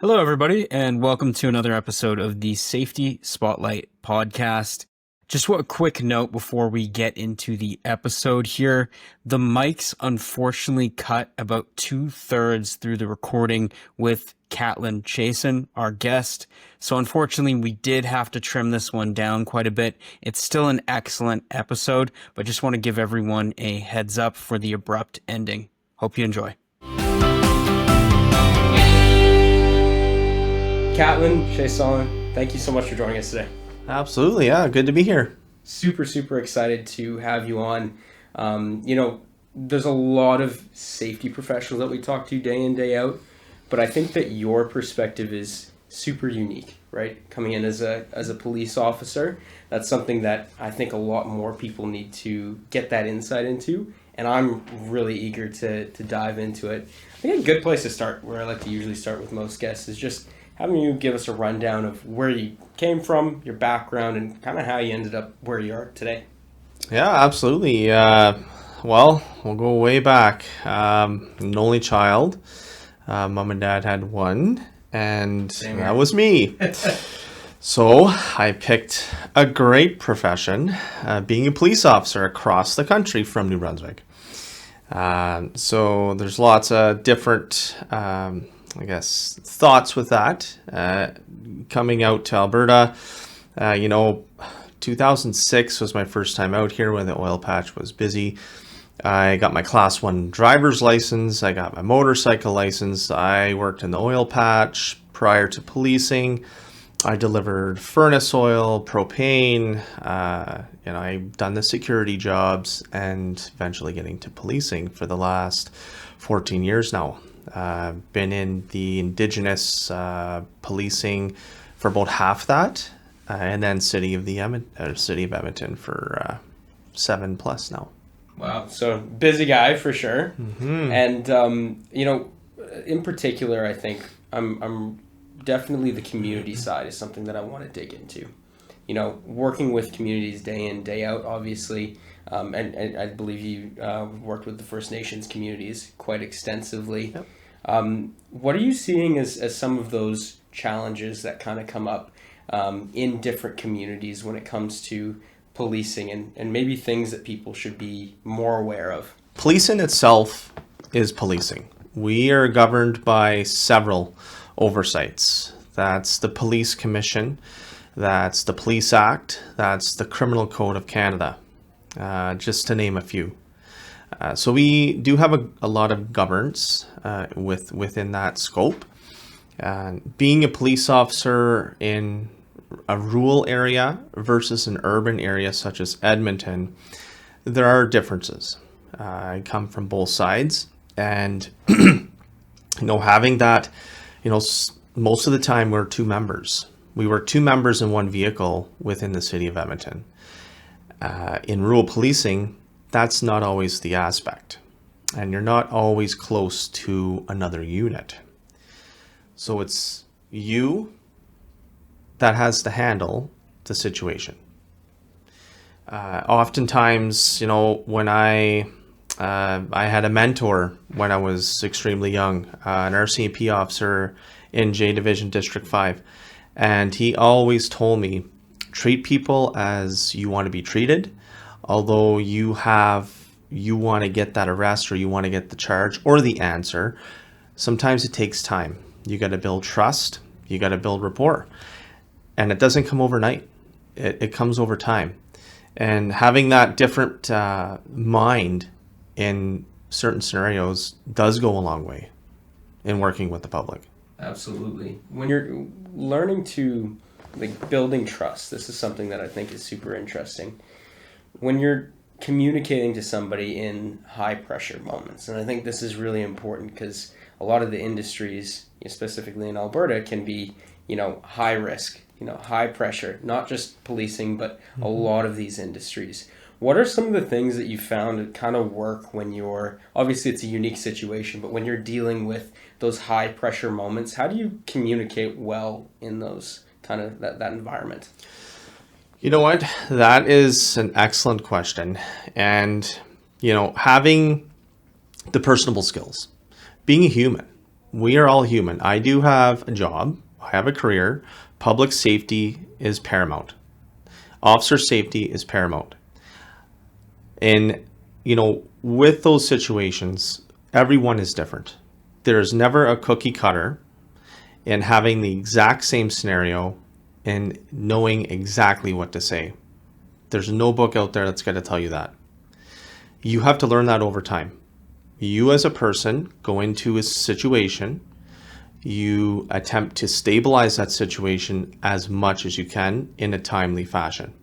Hello, everybody, and welcome to another episode of the Safety Spotlight podcast. Just a quick note before we get into the episode here. The mics unfortunately cut about 2/3 through the recording with Catlin Chiasson, our guest. So unfortunately, we did have to trim this one down quite a bit. It's still an excellent episode, but just want to give everyone a heads up for the abrupt ending. Hope you enjoy. Catlin Chiasson, thank you so much for joining us today. Absolutely, yeah. Good to be here. Super excited to have you on. There's a lot of safety professionals that we talk to day in, day out, but I think that your perspective is super unique, right? Coming in as a police officer, that's something that I think a lot more people need to get that insight into, and I'm really eager to dive into it. I think a good place to start, where I like to usually start with most guests, is just having you give us a rundown of where you came from, your background, and kind of how you ended up where you are today. Yeah, absolutely. We'll go way back. An only child. Mom and dad had one, and that was me. So I picked a great profession, being a police officer across the country from New Brunswick. So there's lots of different thoughts with that. Coming out to Alberta, 2006 was my first time out here when the oil patch was busy. I got my Class 1 driver's license. I got my motorcycle license. I worked in the oil patch prior to policing. I delivered furnace oil, propane. I've done the security jobs and eventually getting to policing for the last 14 years now. Been in the Indigenous policing for about half that, and then City of Edmonton for 7+ now. Wow, so busy guy for sure. Mm-hmm. And in particular, I think I'm definitely the community side is something that I want to dig into. Working with communities day in, day out, obviously. And I believe you worked with the First Nations communities quite extensively. Yep. What are you seeing as some of those challenges that kind of come up in different communities when it comes to policing and maybe things that people should be more aware of? Policing itself is policing. We are governed by several oversights. That's the Police Commission, that's the Police Act, that's the Criminal Code of Canada. Just to name a few. So we do have a lot of governance within that scope. Being a police officer in a rural area versus an urban area such as Edmonton, there are differences. I come from both sides, and having that, most of the time we're two members. We were two members in one vehicle within the city of Edmonton. In rural policing, that's not always the aspect, and you're not always close to another unit. So it's you that has to handle the situation. Oftentimes, when I had a mentor when I was extremely young, an RCMP officer in J Division District 5, and he always told me, treat people as you want to be treated. Although you want to get that arrest, or you want to get the charge or the answer, sometimes it takes time. You got to build trust. You got to build rapport. And it doesn't come overnight. It comes over time. And having that different mind in certain scenarios does go a long way in working with the public. Absolutely. When you're learning to building trust, this is something that I think is super interesting. When you're communicating to somebody in high pressure moments, and I think this is really important because a lot of the industries, specifically in Alberta, can be, high risk, high pressure, not just policing, but a lot of these industries. What are some of the things that you found that kind of work when you're, obviously it's a unique situation, but when you're dealing with those high pressure moments, how do you communicate well in those kind of that environment? You know what? That is an excellent question. And, having the personable skills, being a human, We are all human. I do have a job. I have a career. Public safety is paramount. Officer safety is paramount. And, with those situations, everyone is different. There's never a cookie cutter in having the exact same scenario and knowing exactly what to say. There's no book out there that's going to tell you that. You have to learn that over time. You as a person go into a situation, you attempt to stabilize that situation as much as you can in a timely fashion.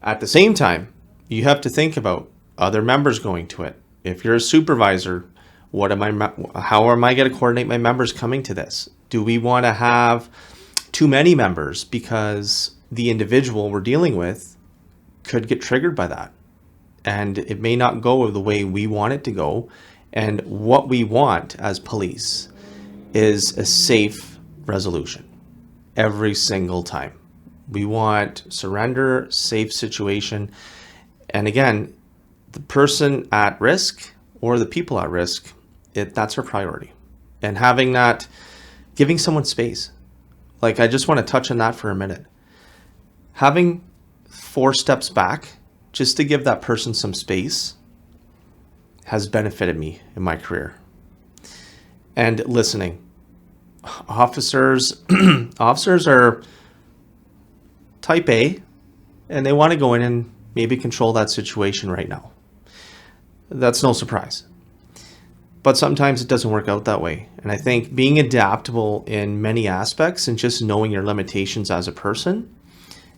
At the same time, you have to think about other members going to it. If you're a supervisor, how am I going to coordinate my members coming to this? Do we want to have too many members because the individual we're dealing with could get triggered by that? And it may not go the way we want it to go. And what we want as police is a safe resolution every single time. We want surrender, safe situation. And again, the person at risk or the people at risk, that's our priority. And having that, giving someone space. Like, I just want to touch on that for a minute. Having 4 steps back just to give that person some space has benefited me in my career. And listening. Officers are type A, and they want to go in and maybe control that situation right now. That's no surprise. But sometimes it doesn't work out that way. And I think being adaptable in many aspects and just knowing your limitations as a person,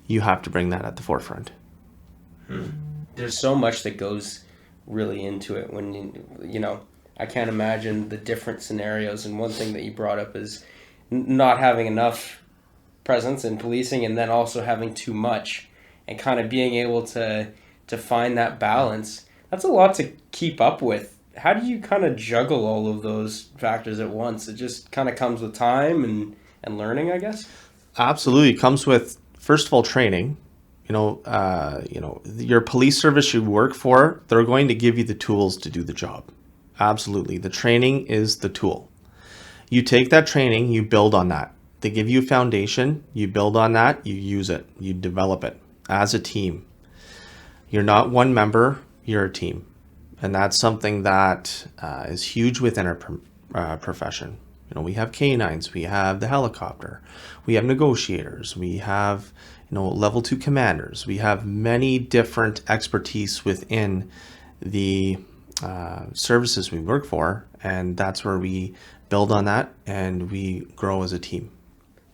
you have to bring that at the forefront. There's so much that goes really into it when, I can't imagine the different scenarios. And one thing that you brought up is not having enough presence in policing and then also having too much and kind of being able to find that balance. That's a lot to keep up with. How do you kind of juggle all of those factors at once? It just kind of comes with time and learning, I guess? Absolutely. It comes with, first of all, training. Your police service you work for, they're going to give you the tools to do the job. Absolutely. The training is the tool. You take that training, you build on that. They give you a foundation, you build on that, you use it, you develop it as a team. You're not one member, you're a team. And that's something that is huge within our profession. We have canines, we have the helicopter, we have negotiators, we have level 2 commanders. We have many different expertise within the services we work for, and that's where we build on that and we grow as a team.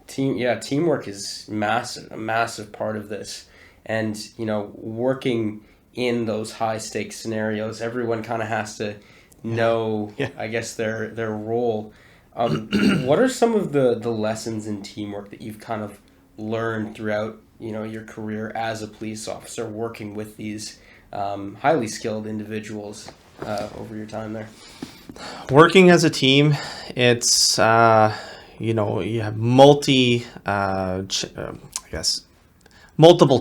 Teamwork is a massive part of this. And, working in those high stakes scenarios, everyone kind of has to know, I guess, their role. What are some of the lessons in teamwork that you've kind of learned throughout, your career as a police officer, working with these highly skilled individuals over your time there? Working as a team, it's, you have multiple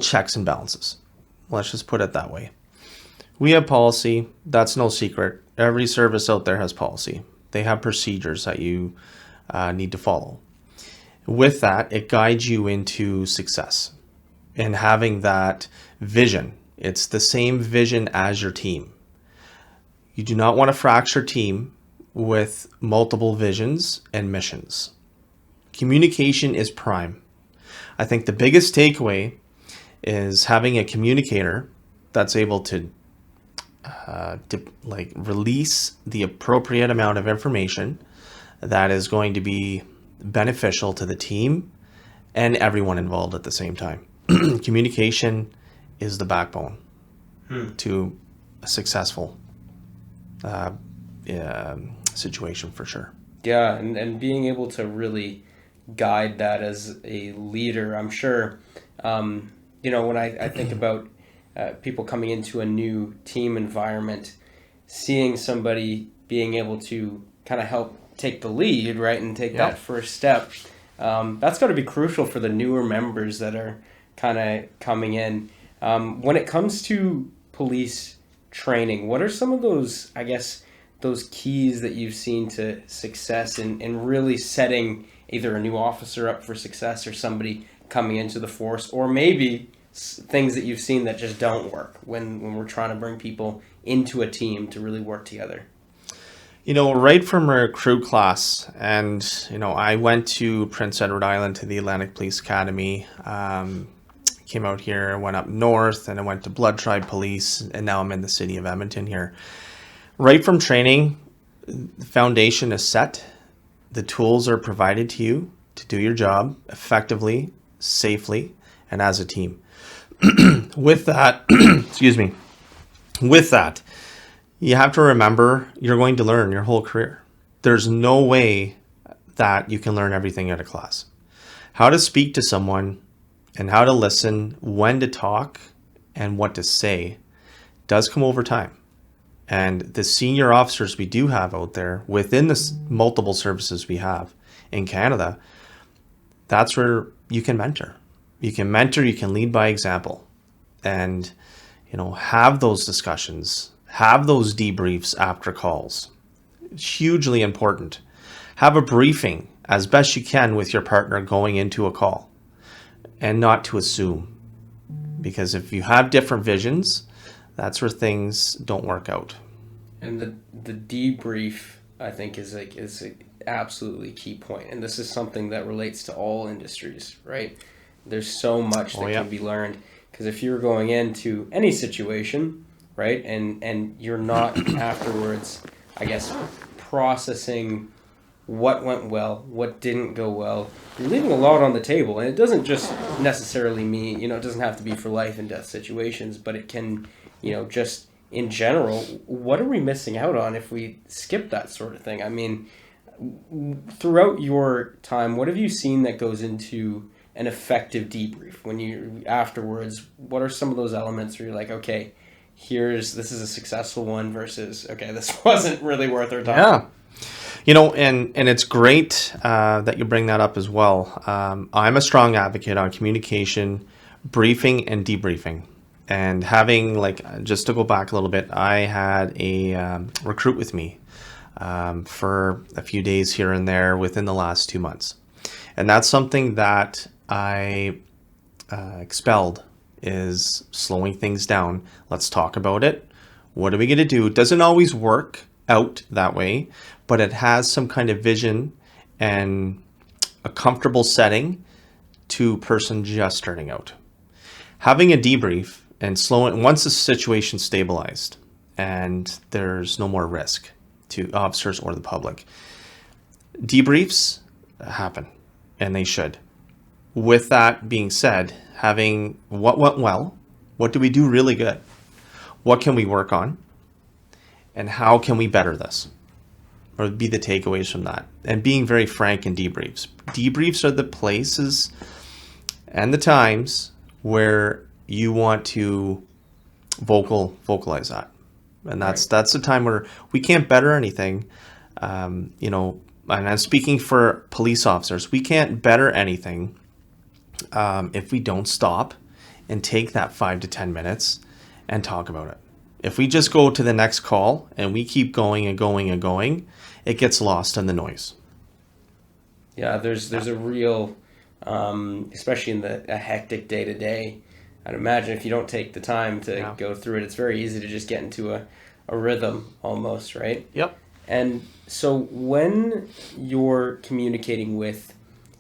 checks and balances. Let's just put it that way. We have policy. That's no secret. Every service out there has policy. They have procedures that you need to follow. With that, it guides you into success. And having that vision, it's the same vision as your team. You do not want to fracture team with multiple visions and missions. Communication is prime. I think the biggest takeaway is having a communicator that's able to release the appropriate amount of information that is going to be beneficial to the team and everyone involved at the same time. Communication is the backbone to a successful situation for sure. Yeah, and being able to really guide that as a leader, I'm sure, when I think about people coming into a new team environment, seeing somebody being able to kind of help take the lead, right, and take that first step, that's got to be crucial for the newer members that are kind of coming in. When it comes to police training, what are some of those, I guess, those keys that you've seen to success in really setting either a new officer up for success or somebody coming into the force, or maybe things that you've seen that just don't work when we're trying to bring people into a team to really work together? Right from our crew class, and, I went to Prince Edward Island to the Atlantic Police Academy, came out here, went up north, and I went to Blood Tribe Police, and now I'm in the city of Edmonton here. Right from training, the foundation is set. The tools are provided to you to do your job effectively, safely, and as a team. With that, with that, you have to remember you're going to learn your whole career. There's no way that you can learn everything out of class. How to speak to someone and how to listen, when to talk, and what to say does come over time. And the senior officers we do have out there within the multiple services we have in Canada, that's where you can mentor. You can mentor, you can lead by example, and, have those discussions, have those debriefs after calls. It's hugely important. Have a briefing as best you can with your partner going into a call, and not to assume, because if you have different visions, that's where things don't work out. And the debrief, I think, is an absolutely key point. And this is something that relates to all industries, right? There's so much that can be learned. Because if you're going into any situation, right, and you're not afterwards, I guess, processing what went well, what didn't go well, you're leaving a lot on the table. And it doesn't just necessarily mean, it doesn't have to be for life and death situations, but it can, just in general, what are we missing out on if we skip that sort of thing? I mean, throughout your time, what have you seen that goes into an effective debrief? When you afterwards, what are some of those elements where you're like, okay, this is a successful one versus, okay, this wasn't really worth our time? Yeah. And it's great that you bring that up as well. I'm a strong advocate on communication, briefing, and debriefing. And having, just to go back a little bit, I had a recruit with me for a few days here and there within the last 2 months. And that's something that I expelled, is slowing things down. Let's talk about it. What are we going to do? It doesn't always work out that way, but it has some kind of vision and a comfortable setting to a person just starting out. Having a debrief and slowing, once the situation stabilized and there's no more risk to officers or the public, debriefs happen, and they should. With that being said, having what went well, what do we do really good, what can we work on, and how can we better this, or be the takeaways from that, and being very frank in debriefs. Debriefs are the places and the times where you want to vocalize that. And that's the time where we can't better anything. And I'm speaking for police officers. We can't better anything if we don't stop and take that 5 to 10 minutes and talk about it. If we just go to the next call and we keep going and going and going, it gets lost in the noise. Yeah, there's a real, especially in a hectic day-to-day, I'd imagine if you don't take the time to go through it, it's very easy to just get into a rhythm almost, right? Yep. And so when you're communicating with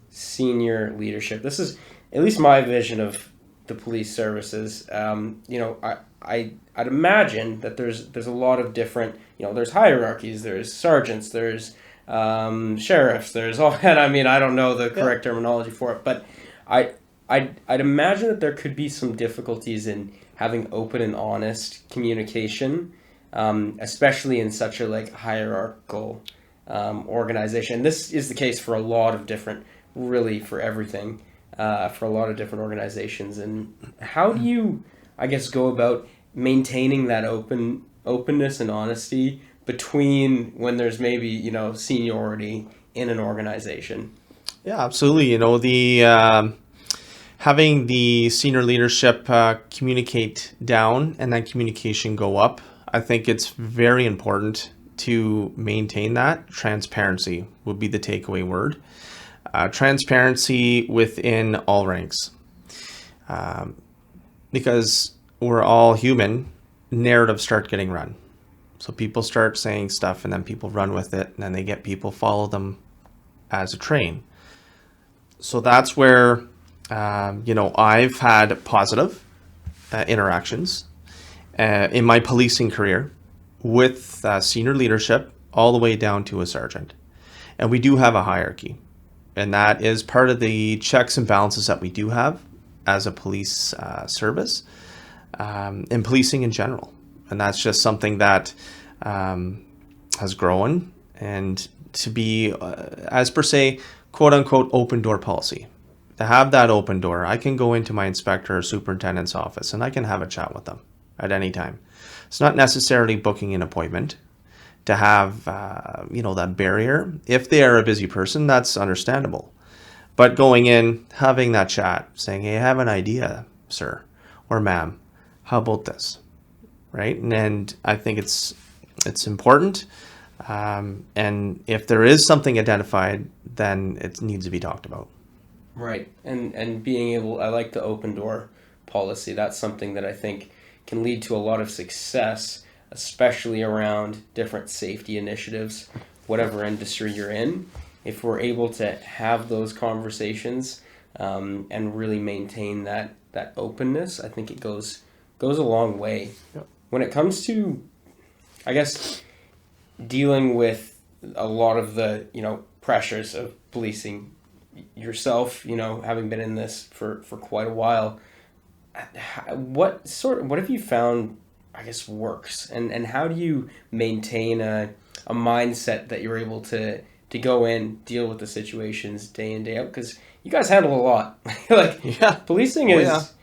senior leadership, this is at least my vision of the police services. I'd imagine that there's a lot of different, there's hierarchies, there's sergeants, there's sheriffs, there's all, and I mean, I don't know the correct terminology for it, but I'd imagine that there could be some difficulties in having open and honest communication, especially in such a hierarchical organization. This is the case for a lot of different, really for everything, for a lot of different organizations. And how do you, I guess, go about maintaining that openness and honesty between when there's maybe, seniority in an organization? Yeah, absolutely. Having the senior leadership communicate down and then communication go up, I think it's very important to maintain that, transparency would be the takeaway word. Transparency within all ranks. Because we're all human, narratives start getting run. So people start saying stuff and then people run with it, and then they get people follow them as a train. So that's where, I've had positive interactions in my policing career with senior leadership all the way down to a sergeant. And we do have a hierarchy. And that is part of the checks and balances that we do have as a police service in policing in general. And that's just something that has grown, and to be, as per se, quote unquote, open door policy. To have that open door, I can go into my inspector or superintendent's office and I can have a chat with them at any time. It's not necessarily booking an appointment to have, that barrier. If they are a busy person, that's understandable. But going in, having that chat, saying, hey, I have an idea, sir or ma'am, how about this? Right? And I think it's important. And if there is something identified, then it needs to be talked about. Right. And being able, I like the open door policy. That's something that I think can lead to a lot of success, especially around different safety initiatives, whatever industry you're in. If we're able to have those conversations and really maintain that openness, I think it goes a long way. Yep. When it comes to, I guess, dealing with a lot of the, pressures of policing yourself, having been in this for quite a while, what have you found, I guess, works? And how do you maintain a mindset that you're able to go in, deal with the situations day in, day out? Because you guys handle a lot. Policing is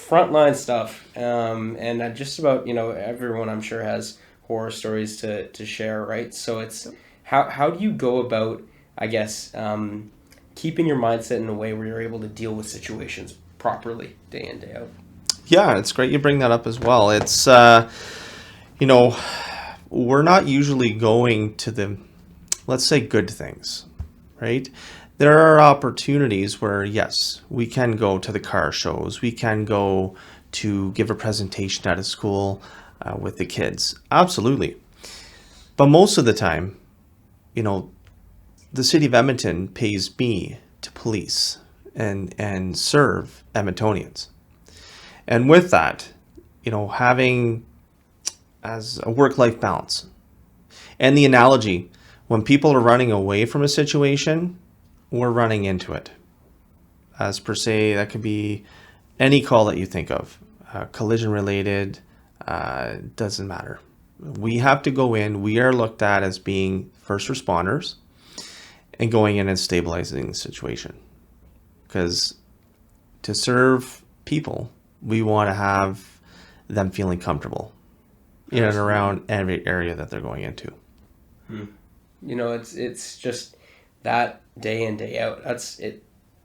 frontline stuff. And just about, everyone I'm sure has horror stories to share, right? So it's how do you go about, I guess, keeping your mindset in a way where you're able to deal with situations properly day in, day out? Yeah, it's great you bring that up as well. It's, we're not usually going to the, let's say, good things, right? There are opportunities where, yes, we can go to the car shows. We can go to give a presentation at a school with the kids. Absolutely. But most of the time, the city of Edmonton pays me to police and serve Edmontonians. And with that, having as a work-life balance. And the analogy, when people are running away from a situation, we're running into it. As per se, that could be any call that you think of, collision related, doesn't matter. We have to go in, we are looked at as being first responders and going in and stabilizing the situation. Because to serve people, we want to have them feeling comfortable in and around every area that they're going into. It's just that day in, day out. It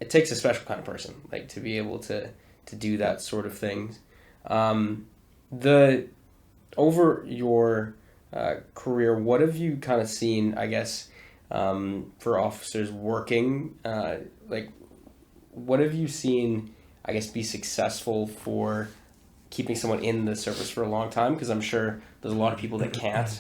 takes a special kind of person, like, to be able to do that sort of thing. Over your career, what have you kind of seen, I guess, for officers working? What have you seen, I guess, be successful for keeping someone in the service for a long time? Because I'm sure there's a lot of people that can't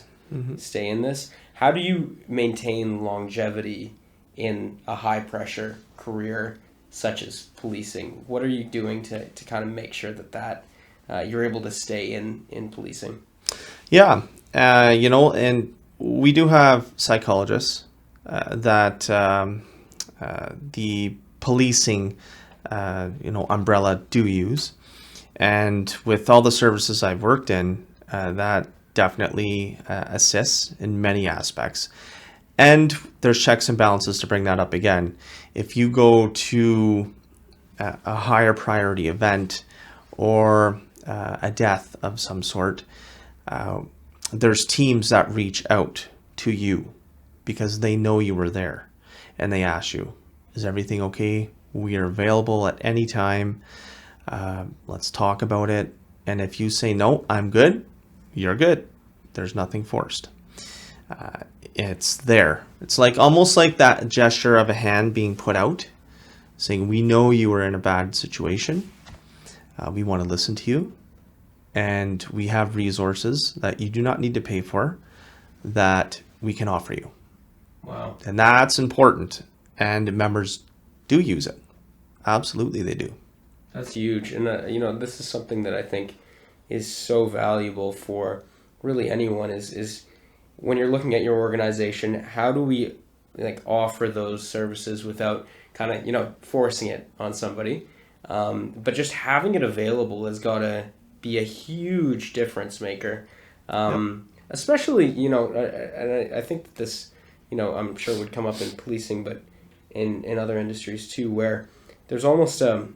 stay in this. How do you maintain longevity in a high pressure career such as policing? What are you doing to kind of make sure that you're able to stay in policing? Yeah, and we do have psychologists that the policing umbrella do use. And with all the services I've worked in, that definitely assists in many aspects. And there's checks and balances to bring that up again. If you go to a higher priority event or a death of some sort, there's teams that reach out to you because they know you were there and they ask you, is everything okay? We are available at any time. Let's talk about it. And if you say, no, I'm good, you're good. There's nothing forced. It's there. It's like almost like that gesture of a hand being put out, saying, we know you are in a bad situation. We want to listen to you. And we have resources that you do not need to pay for that we can offer you. Wow. And that's important. And members do use it. Absolutely, they do. That's huge. And, this is something that I think is so valuable for really anyone is when you're looking at your organization, how do we offer those services without kind of, forcing it on somebody? But just having it available has got to be a huge difference maker. Especially, and I think that this, I'm sure would come up in policing, but in other industries too, where there's almost a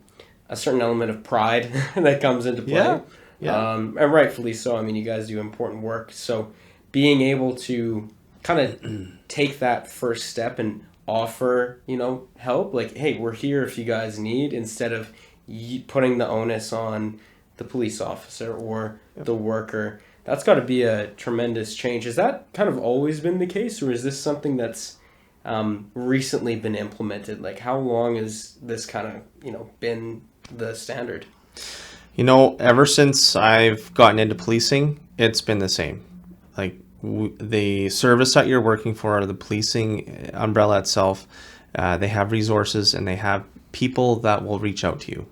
certain element of pride that comes into play. And rightfully so. I mean, you guys do important work. So being able to kind of take that first step and offer, help, like, hey, we're here if you guys need, instead of putting the onus on the police officer or the worker. That's got to be a tremendous change. Has that kind of always been the case, or is this something that's recently been implemented? Like, how long has this kind of, been the standard? Ever since I've gotten into policing, it's been the same. Like, the service that you're working for, the policing umbrella itself, they have resources and they have people that will reach out to you.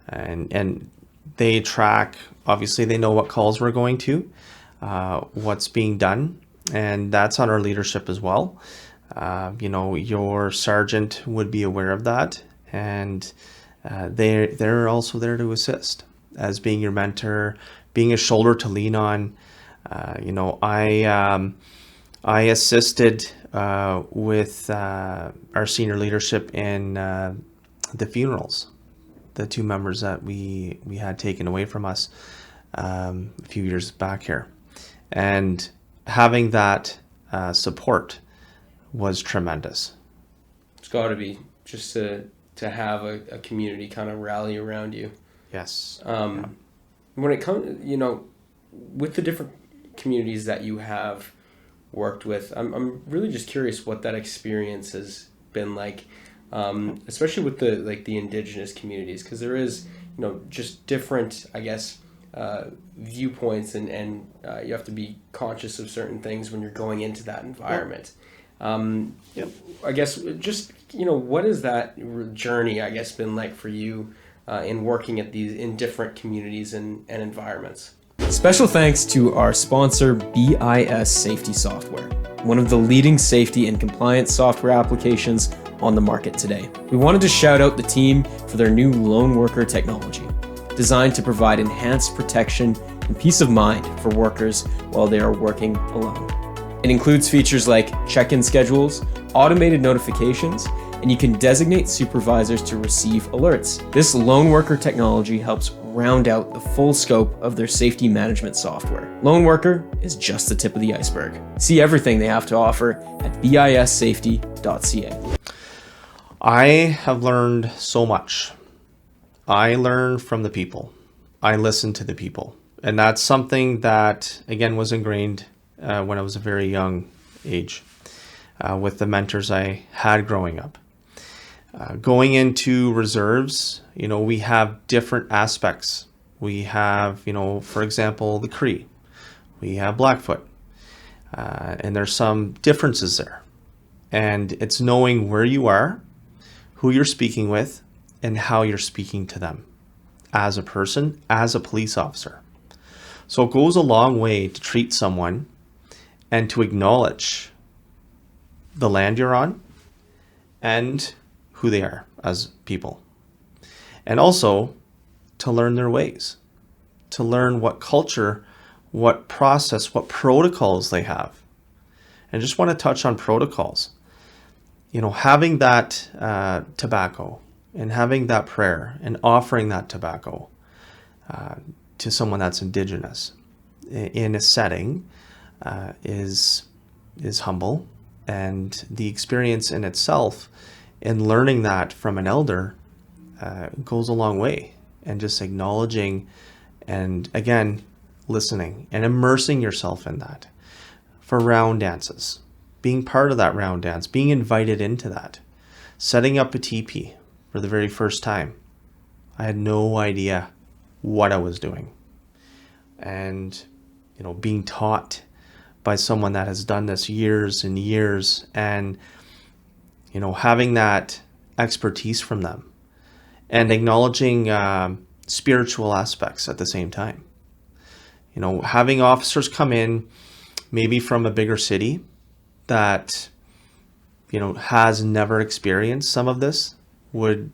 And they track, obviously they know what calls we're going to, what's being done, and that's on our leadership as well. Your sergeant would be aware of that, and they're also there to assist as being your mentor, being a shoulder to lean on. I assisted with our senior leadership in the funerals, the two members that we had taken away from us a few years back here, and having that support was tremendous. It's got to be just to have a community kind of rally around you. Yes. When it comes, with the different communities that you have worked with, I'm really just curious what that experience has been like, especially with the Indigenous communities, because there is, just different, I guess, viewpoints, and you have to be conscious of certain things when you're going into that environment. I guess just, what has that journey, I guess, been like for you in working at in different communities and environments? Special thanks to our sponsor, BIS Safety Software, one of the leading safety and compliance software applications on the market today. We wanted to shout out the team for their new lone worker technology, designed to provide enhanced protection and peace of mind for workers while they are working alone. It includes features like check-in schedules, automated notifications, and you can designate supervisors to receive alerts. This lone worker technology helps round out the full scope of their safety management software. Lone Worker is just the tip of the iceberg. See everything they have to offer at bissafety.ca. I have learned so much. I learn from the people. I listen to the people. And that's something that, again, was ingrained when I was a very young age with the mentors I had growing up. Going into reserves, we have different aspects. We have, for example, the Cree. We have Blackfoot. And there's some differences there. And it's knowing where you are, who you're speaking with, and how you're speaking to them as a person, as a police officer. So it goes a long way to treat someone and to acknowledge the land you're on and who they are as people. And also to learn their ways, to learn what culture, what process, what protocols they have. And I just want to touch on protocols. Having that tobacco and having that prayer and offering that tobacco to someone that's Indigenous in a setting is humble, and the experience in itself in learning that from an elder goes a long way, and just acknowledging and again listening and immersing yourself in that for round dances, being part of that round dance, being invited into that, setting up a teepee for the very first time. I had no idea what I was doing. And, being taught by someone that has done this years and years, and, having that expertise from them and acknowledging spiritual aspects at the same time. Having officers come in maybe from a bigger city that, has never experienced some of this would,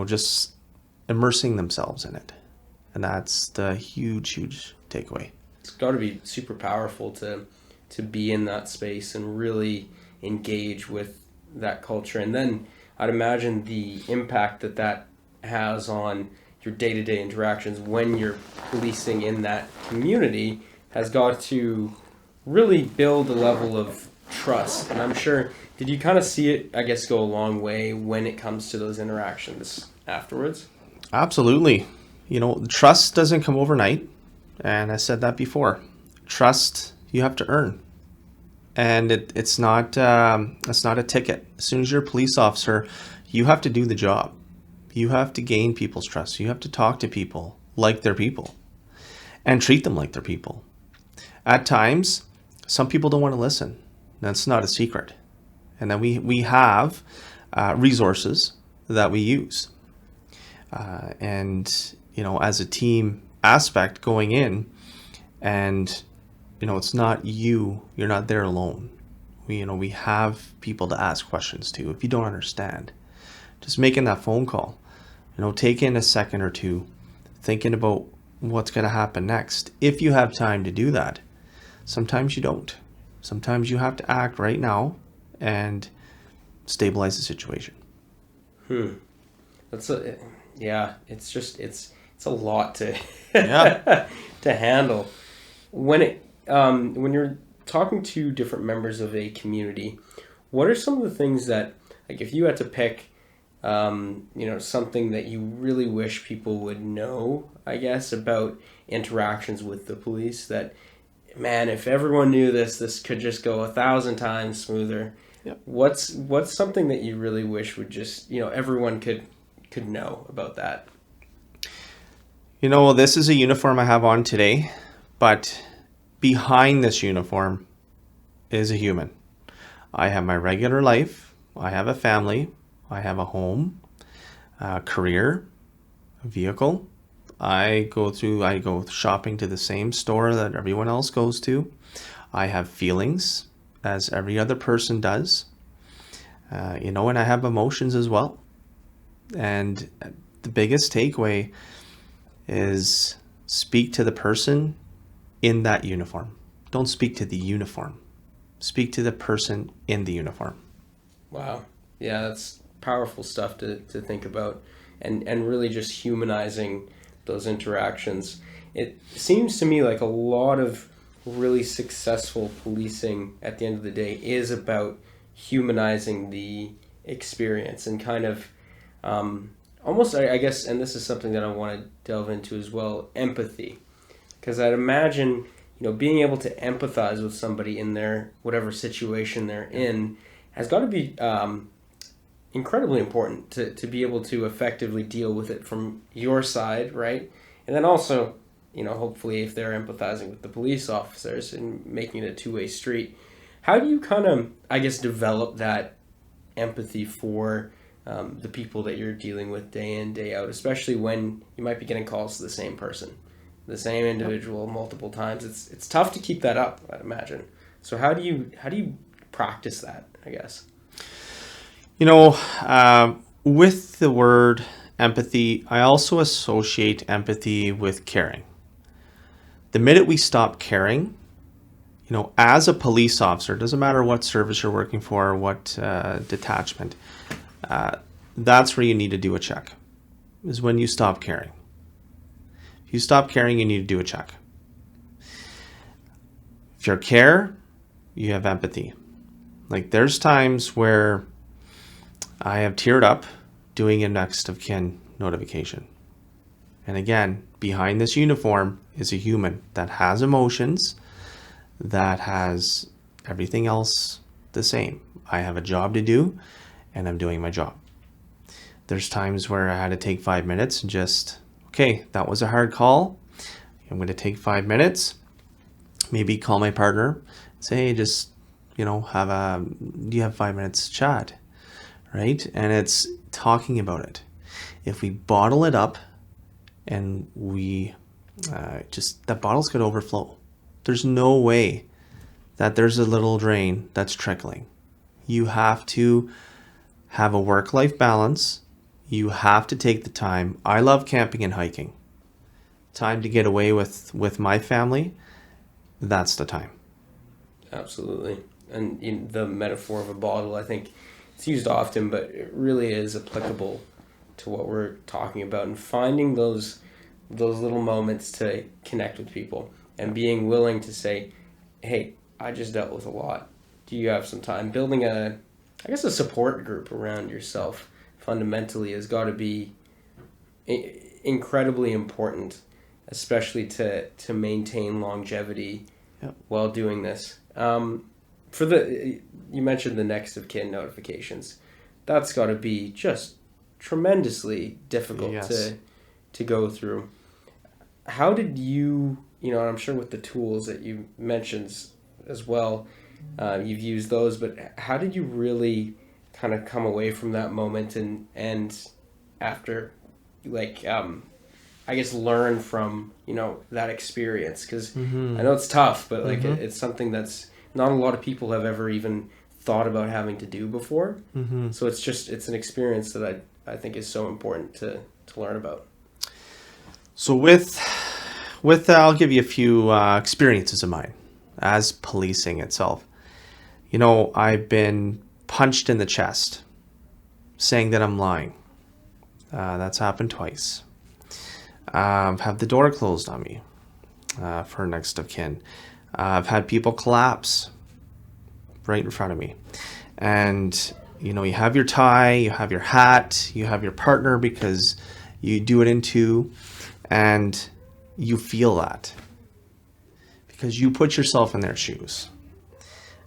just immersing themselves in it. And that's the huge takeaway. It's got to be super powerful to be in that space and really engage with that culture. And then I'd imagine the impact that has on your day-to-day interactions when you're policing in that community has got to really build a level of trust. And I'm sure, did you kind of see it, I guess, go a long way when it comes to those interactions afterwards? Absolutely. Trust doesn't come overnight. And I said that before. Trust you have to earn. And it's not a ticket. As soon as you're a police officer, you have to do the job. You have to gain people's trust. You have to talk to people like they're people and treat them like they're people. At times, some people don't want to listen. That's not a secret. And then we have resources that we use. And, as a team aspect going in, and, it's not you're not there alone. We have people to ask questions to. If you don't understand, just making that phone call, taking a second or two, thinking about what's going to happen next. If you have time to do that, sometimes you don't. Sometimes you have to act right now and stabilize the situation. It's a lot to Yeah. to handle. When you're talking to different members of a community, what are some of the things that, like, if you had to pick, something that you really wish people would know, I guess, about interactions with the police, that, man, if everyone knew this could just go 1,000 times smoother. Yep. What's something that you really wish would just, everyone could know about that? This is a uniform I have on today, but behind this uniform is a human. I have my regular life. I have a family. I have a home, a career, a vehicle. I go shopping to the same store that everyone else goes to. I have feelings, as every other person does. And I have emotions as well. And the biggest takeaway is speak to the person in that uniform. Don't speak to the uniform. Speak to the person in the uniform. Wow. Yeah, that's powerful stuff to think about, and really just humanizing those interactions. It seems to me like a lot of really successful policing at the end of the day is about humanizing the experience and kind of almost, I guess, and this is something that I want to delve into as well, empathy. Because I'd imagine, being able to empathize with somebody in their whatever situation they're in has got to be incredibly important to be able to effectively deal with it from your side, right? And then also, hopefully if they're empathizing with the police officers and making it a two-way street, how do you kind of, I guess, develop that empathy for the people that you're dealing with day in, day out, especially when you might be getting calls to the same person, the same individual multiple times? It's tough to keep that up, I'd imagine. So how do you practice that, I guess? With the word empathy, I also associate empathy with caring. The minute we stop caring, as a police officer, doesn't matter what service you're working for, what detachment, that's where you need to do a check, is when you stop caring. If you stop caring, you need to do a check. If you care, you have empathy. Like, there's times where I have teared up doing a next of kin notification. And again, behind this uniform is a human that has emotions, that has everything else the same. I have a job to do, and I'm doing my job. There's times where I had to take 5 minutes and just, okay, that was a hard call. I'm going to take 5 minutes, maybe call my partner, say, hey, just, do you have 5 minutes to chat, right? And it's talking about it. If we bottle it up and we that bottle's going to overflow. There's no way that there's a little drain that's trickling. You have to have a work-life balance. You have to take the time. I love camping and hiking. Time to get away with my family, that's the time. Absolutely. And the metaphor of a bottle, I think it's used often, but it really is applicable to what we're talking about, and finding those little moments to connect with people and being willing to say, hey, I just dealt with a lot. Do you have some time? Building a support group around yourself fundamentally has got to be incredibly important, especially to maintain longevity while doing this. You mentioned the next of kin notifications. That's got to be just tremendously difficult to go through. How did you, and I'm sure with the tools that you mentioned as well, you've used those, but how did you really kind of come away from that moment and after, learn from, that experience? Because I know it's tough, but it's something that's not a lot of people have ever even thought about having to do before. So it's an experience that I think is so important to learn about. So with I'll give you a few experiences of mine as policing itself. I've been punched in the chest saying that I'm lying. That's happened twice. Have the door closed on me for next of kin. I've had people collapse right in front of me. And, you have your tie, you have your hat, you have your partner because you do it in two, and you feel that because you put yourself in their shoes.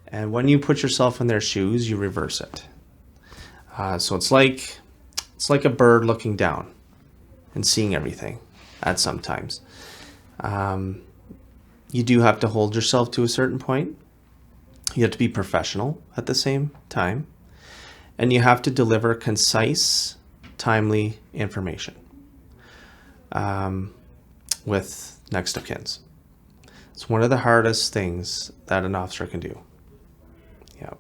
And when you put yourself in their shoes, you reverse it. So it's like a bird looking down and seeing everything at some times. You do have to hold yourself to a certain point. You have to be professional at the same time. And you have to deliver concise, timely information with next of kins. It's one of the hardest things that an officer can do. Yeah.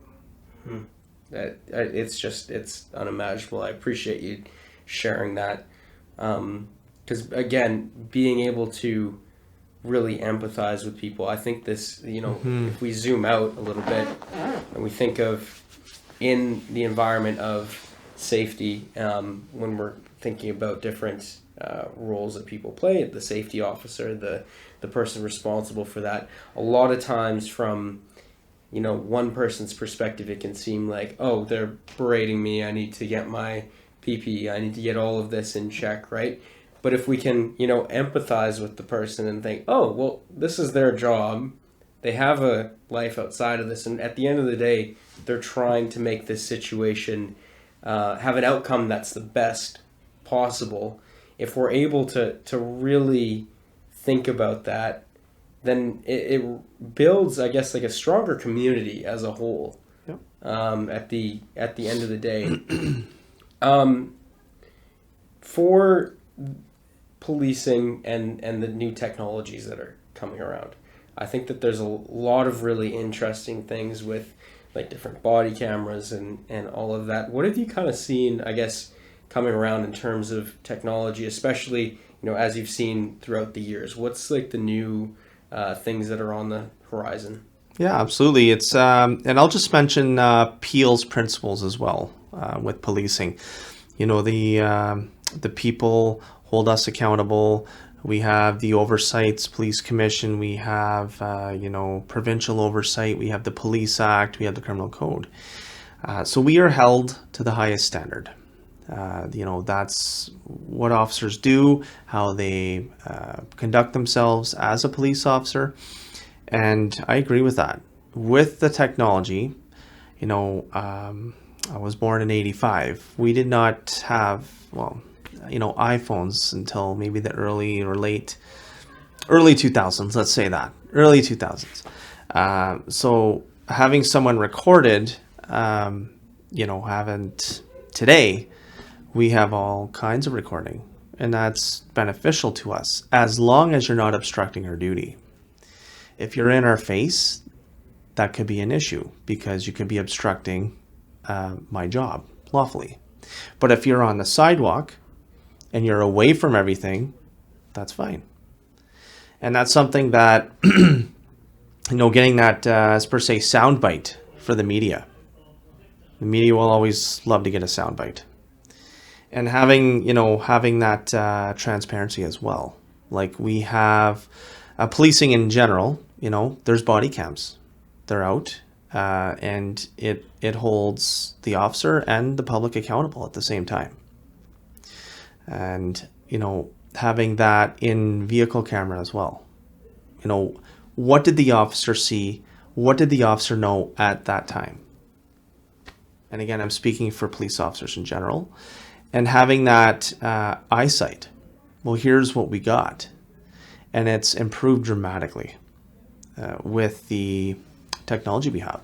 It's unimaginable. I appreciate you sharing that. Because again, being able to really empathize with people, I think this, if we zoom out a little bit and we think of in the environment of safety, when we're thinking about different roles that people play, the safety officer, the person responsible for that, a lot of times from one person's perspective, it can seem like, oh, they're berating me, I need to get my PPE, I need to get all of this in check, right? But if we can, empathize with the person and think, oh, well, this is their job, they have a life outside of this, and at the end of the day, they're trying to make this situation have an outcome that's the best possible. If we're able to really think about that, then it builds, I guess, like a stronger community as a whole. Yep. At the end of the day, for policing and the new technologies that are coming around, I think that there's a lot of really interesting things with like different body cameras and all of that. What have you kind of seen, I guess, coming around in terms of technology, especially as you've seen throughout the years? What's like the new things that are on the horizon? Yeah, absolutely. It's and I'll just mention Peel's principles as well with policing. The people hold us accountable. We have the oversights, police commission. We have provincial oversight. We have the Police Act. We have the Criminal Code. So we are held to the highest standard. That's what officers do, how they conduct themselves as a police officer. And I agree with that. With the technology, I was born in 85. We did not have, iPhones until maybe the early 2000s, let's say that. Early 2000s. So having someone recorded, today, we have all kinds of recording. And that's beneficial to us as long as you're not obstructing our duty. If you're in our face, that could be an issue because you could be obstructing my job lawfully. But if you're on the sidewalk and you're away from everything, that's fine. And that's something that, getting that, as per se, soundbite for the media. The media will always love to get a soundbite. And having that transparency as well. Like we have policing in general, there's body cams. They're out, and it holds the officer and the public accountable at the same time. And, having that in vehicle camera as well. What did the officer see? What did the officer know at that time? And again, I'm speaking for police officers in general. And having that eyesight. Well, here's what we got. And it's improved dramatically with the technology we have.